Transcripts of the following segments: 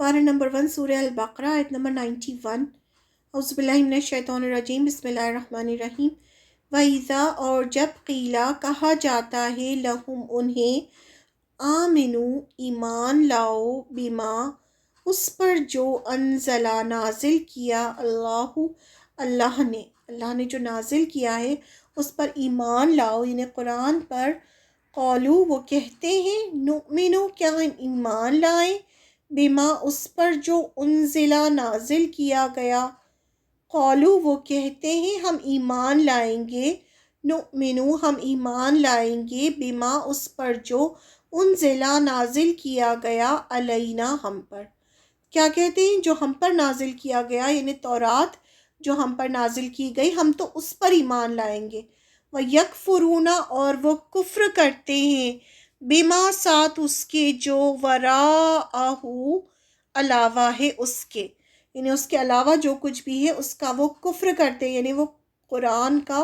پارہ نمبر 1 سورہ البقرہ آیت نمبر 91۔ اعوذ باللہ من الشیطان الرجیم، بسم اللہ الرحمن الرحیم۔ وَإِذَا اور جب قیلا کہا جاتا ہے لہم انہیں، آمنو ایمان لاؤ، بما اس پر جو انزلا نازل کیا اللہ نے جو نازل کیا ہے اس پر ایمان لاؤ، یعنی قرآن پر۔ قولو وہ کہتے ہیں، نؤمنو کیا ہم ایمان لائیں، بما اس پر جو انزلا نازل کیا گیا۔ قولو وہ کہتے ہیں ہم ایمان لائیں گے، نؤمنو ہم ایمان لائیں گے، بما اس پر جو انزلا نازل کیا گیا، علینا ہم پر۔ کیا کہتے ہیں؟ جو ہم پر نازل کیا گیا، یعنی تورات جو ہم پر نازل کی گئی، ہم تو اس پر ایمان لائیں گے۔ وَيَكْفُرُونَ اور وہ کفر کرتے ہیں، بما ساتھ اس کے جو وراءہ علاوہ ہے اس کے، یعنی اس کے علاوہ جو کچھ بھی ہے اس کا وہ کفر کرتے ہیں، یعنی وہ قرآن کا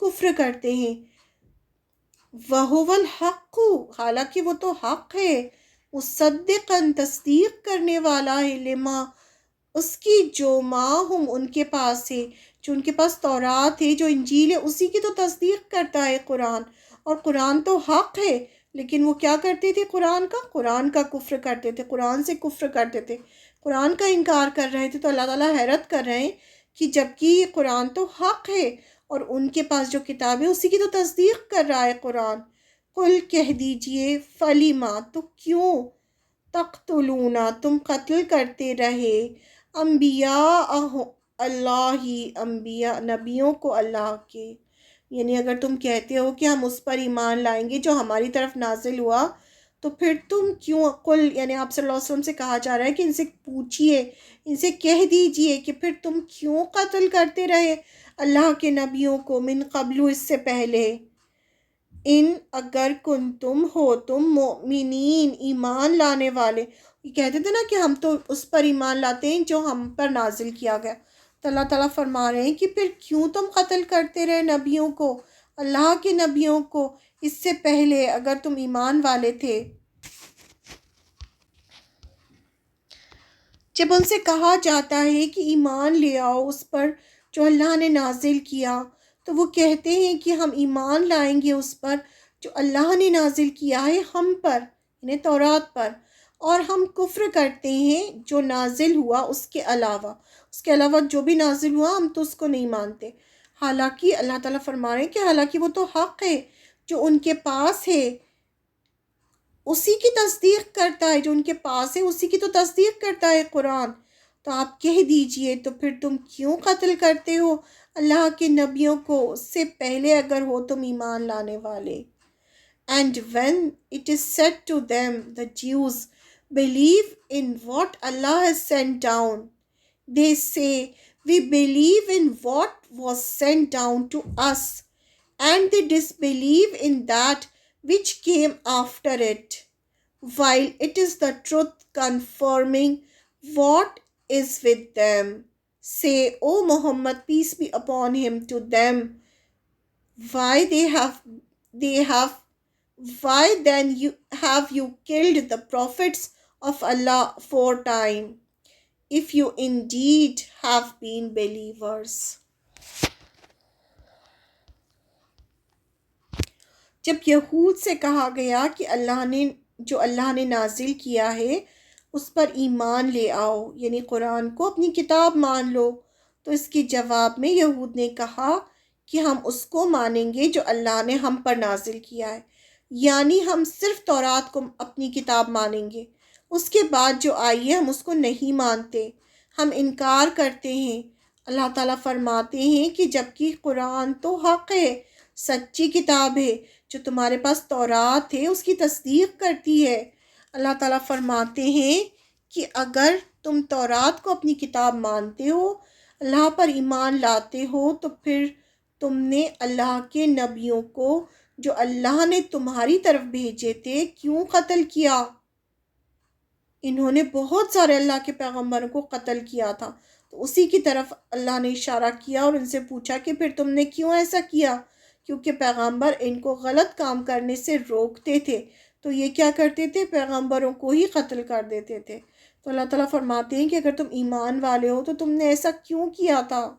کفر کرتے ہیں۔ وَهُوَ الْحَقُّ حالانکہ وہ تو حق ہے، مصدقاً تصدیق کرنے والا ہے، لما اس کی جو ہم ان کے پاس ہے، جو ان کے پاس تورات ہے، جو انجیل ہے، اسی کی تو تصدیق کرتا ہے قرآن، اور قرآن تو حق ہے۔ لیکن وہ کیا کرتے تھے؟ قرآن کا کفر کرتے تھے، قرآن سے کفر کرتے تھے، قرآن کا انکار کر رہے تھے۔ تو اللہ تعالیٰ حیرت کر رہے ہیں کہ جبکہ یہ قرآن تو حق ہے اور ان کے پاس جو کتاب ہے اسی کی تو تصدیق کر رہا ہے قرآن۔ قل کہہ دیجئے، فلیما تو کیوں، تقتلون تم قتل کرتے رہے، انبیاء اللہ انبیاء نبیوں کو اللہ کے، یعنی اگر تم کہتے ہو کہ ہم اس پر ایمان لائیں گے جو ہماری طرف نازل ہوا، تو پھر تم کیوں، قل یعنی آپ صلی اللہ علیہ وسلم سے کہا جا رہا ہے کہ ان سے پوچھئے، ان سے کہہ دیجئے کہ پھر تم کیوں قتل کرتے رہے اللہ کے نبیوں کو، من قبل اس سے پہلے، ان اگر کنتم ہو تم مؤمنین ایمان لانے والے۔ یہ کہتے تھے نا کہ ہم تو اس پر ایمان لاتے ہیں جو ہم پر نازل کیا گیا، تو اللہ تعالیٰ فرما رہے ہیں کہ پھر کیوں تم قتل کرتے رہے نبیوں کو، اللہ کے نبیوں کو، اس سے پہلے اگر تم ایمان والے تھے۔ جب ان سے کہا جاتا ہے کہ ایمان لے آؤ اس پر جو اللہ نے نازل کیا، تو وہ کہتے ہیں کہ ہم ایمان لائیں گے اس پر جو اللہ نے نازل کیا ہے ہم پر، یعنی تورات پر، اور ہم کفر کرتے ہیں جو نازل ہوا اس کے علاوہ جو بھی نازل ہوا ہم تو اس کو نہیں مانتے۔ حالانکہ اللہ تعالیٰ فرما رہے ہیں کہ حالانکہ وہ تو حق ہے، جو ان کے پاس ہے اسی کی تصدیق کرتا ہے، جو ان کے پاس ہے اسی کی تو تصدیق کرتا ہے قرآن۔ تو آپ کہہ دیجئے تو پھر تم کیوں قتل کرتے ہو اللہ کے نبیوں کو، اس سے پہلے اگر ہو تم ایمان لانے والے۔ And when it is said to them, the Jews, believe in what Allah has sent down, they say, we believe in what was sent down to us, and they disbelieve in that which came after it, while it is the truth confirming what is with them. Say, O Muhammad, peace be upon him, to them, why then have you killed the prophets of Allah 4 times, if you indeed have been believers. جب یہود سے کہا گیا کہ اللہ نے نازل کیا ہے اس پر ایمان لے آؤ، یعنی قرآن کو اپنی کتاب مان لو، تو اس کے جواب میں یہود نے کہا کہ ہم اس کو مانیں گے جو اللہ نے ہم پر نازل کیا ہے، یعنی ہم صرف تورات کو اپنی کتاب مانیں گے، اس کے بعد جو آئی ہے ہم اس کو نہیں مانتے، ہم انکار کرتے ہیں۔ اللہ تعالیٰ فرماتے ہیں کہ جبکہ قرآن تو حق ہے، سچی کتاب ہے، جو تمہارے پاس تورات ہے اس کی تصدیق کرتی ہے۔ اللہ تعالیٰ فرماتے ہیں کہ اگر تم تورات کو اپنی کتاب مانتے ہو، اللہ پر ایمان لاتے ہو، تو پھر تم نے اللہ کے نبیوں کو جو اللہ نے تمہاری طرف بھیجے تھے کیوں قتل کیا؟ انہوں نے بہت سارے اللہ کے پیغمبروں کو قتل کیا تھا، تو اسی کی طرف اللہ نے اشارہ کیا اور ان سے پوچھا کہ پھر تم نے کیوں ایسا کیا؟ کیونکہ پیغمبر ان کو غلط کام کرنے سے روکتے تھے، تو یہ کیا کرتے تھے؟ پیغمبروں کو ہی قتل کر دیتے تھے۔ تو اللہ تعالیٰ فرماتے ہیں کہ اگر تم ایمان والے ہو تو تم نے ایسا کیوں کیا تھا؟